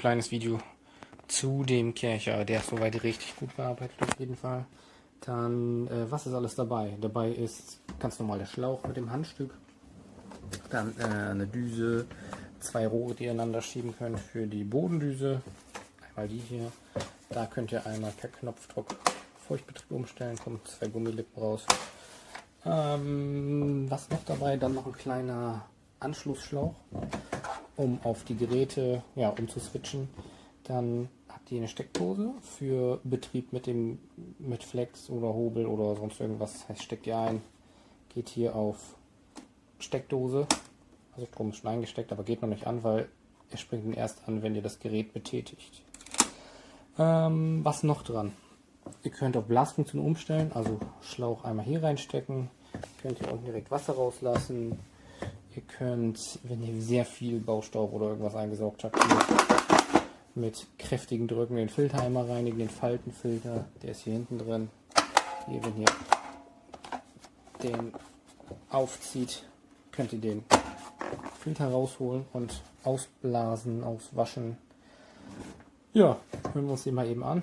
kleines Video zu dem Kärcher. Der ist soweit richtig gut bearbeitet auf jeden Fall. Dann, was ist alles dabei? Dabei ist ganz normal der Schlauch mit dem Handstück. Dann eine Düse, 2 Rohre, die ihr einander schieben könnt für die Bodendüse. Einmal die hier. Da könnt ihr einmal per Knopfdruck Feuchtbetrieb umstellen, kommt 2 Gummilippen raus. Was noch dabei? Dann noch ein kleiner Anschlussschlauch, um auf die Geräte umzuswitchen. Dann habt ihr eine Steckdose für Betrieb mit Flex oder Hobel oder sonst irgendwas. Das heißt, steckt ihr ein, geht hier auf Steckdose, also Strom ist schon eingesteckt, aber geht noch nicht an, weil er springt ihn erst an, wenn ihr das Gerät betätigt. Was noch dran? Ihr könnt auf Blasfunktion umstellen, also Schlauch einmal hier reinstecken, könnt ihr unten direkt Wasser rauslassen. Ihr könnt, wenn ihr sehr viel Baustaub oder irgendwas eingesaugt habt, mit kräftigen Drücken den Filter einmal reinigen, den Faltenfilter, der ist hier hinten drin. Hier, wenn ihr den aufzieht, könnt ihr den Filter rausholen und ausblasen, auswaschen. Ja, hören wir uns den mal eben an.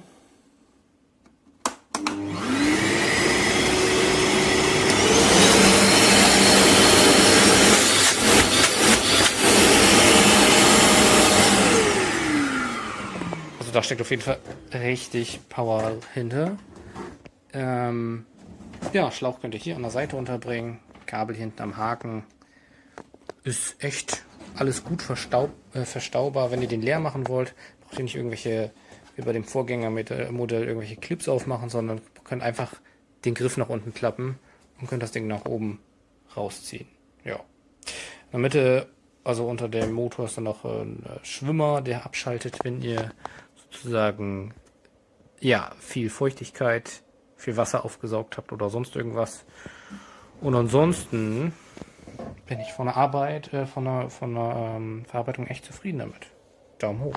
Also da steckt auf jeden Fall richtig Power hinter. Ja, Schlauch könnt ihr hier an der Seite unterbringen, Kabel hinten am Haken. Ist echt alles gut verstaubar. Wenn ihr den leer machen wollt, braucht ihr nicht irgendwelche, wie bei dem Vorgängermodell, irgendwelche Clips aufmachen, sondern könnt einfach den Griff nach unten klappen und könnt das Ding nach oben rausziehen. Ja. In der Mitte, also unter dem Motor, ist dann noch ein Schwimmer, der abschaltet, wenn ihr sozusagen viel Feuchtigkeit, viel Wasser aufgesaugt habt oder sonst irgendwas. Und ansonsten bin ich von der Arbeit, von der Verarbeitung echt zufrieden damit. Daumen hoch.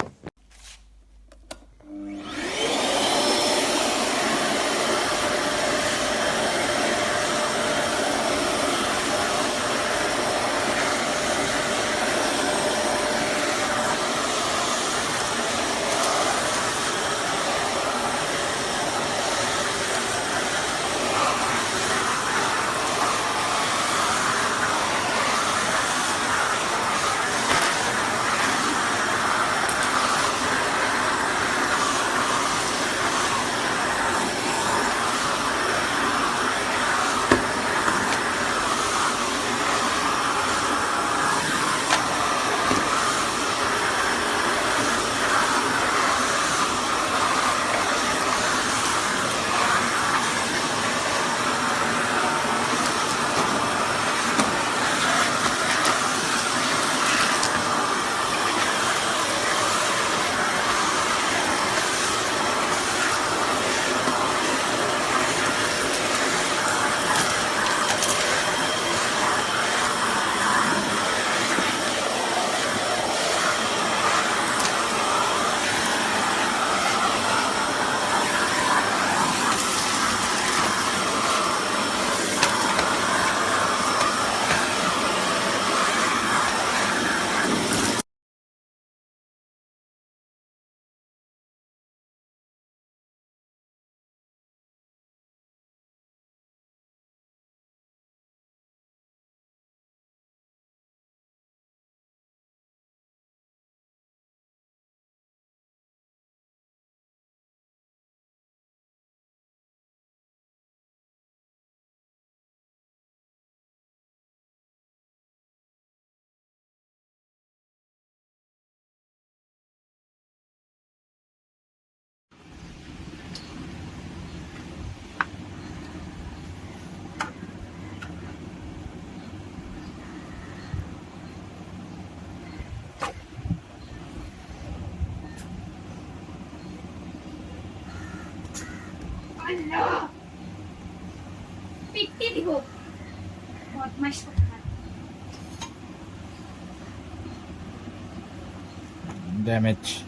Damage.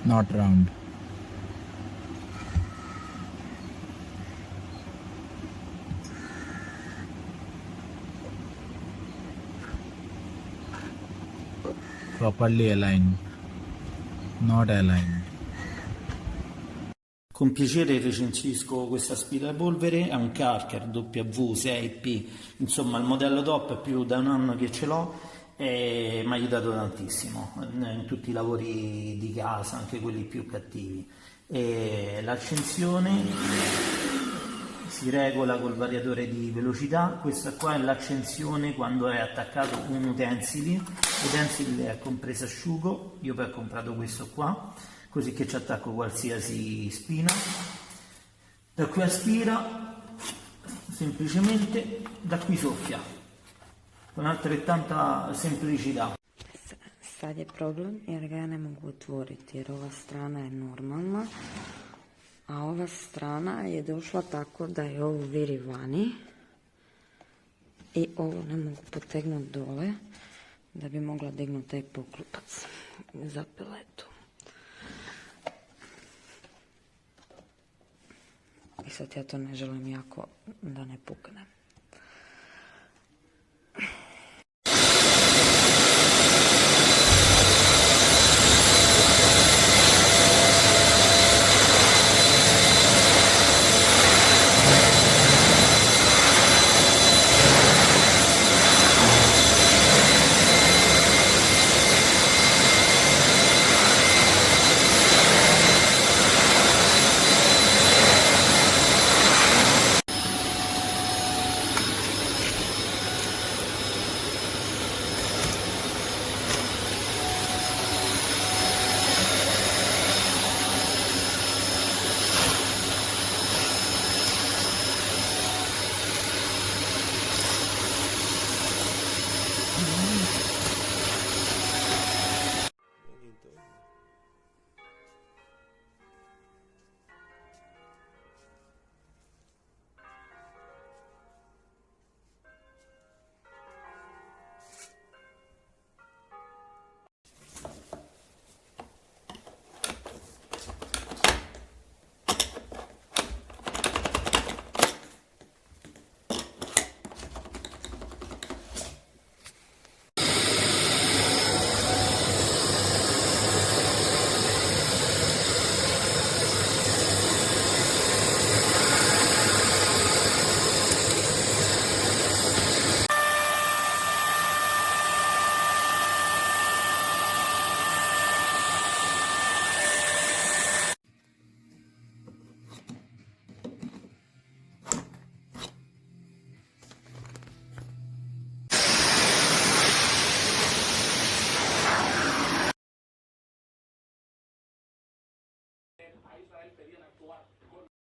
Not round. properly aligned, not aligned. Con piacere recensisco questo aspirapolvere, è un Kärcher W6P, insomma il modello top, è più da un anno che ce l'ho e mi ha aiutato tantissimo in tutti i lavori di casa, anche quelli più cattivi. E l'accensione si regola col variatore di velocità. Questa qua è l'accensione quando è attaccato un utensile è compreso asciugo. Io poi ho comprato questo qua, così che ci attacco qualsiasi spina. Da qui aspira semplicemente, da qui soffia con altrettanta semplicità. Sad je problem jer ga ja ne mogu otvoriti jer ova strana je normalna, a ova strana je došla tako da je ovo viri vani i ovo ne mogu potegnuti dole da bi mogla dignuti taj poklopac za peletu. I sad ja to ne želim jako da ne pukne.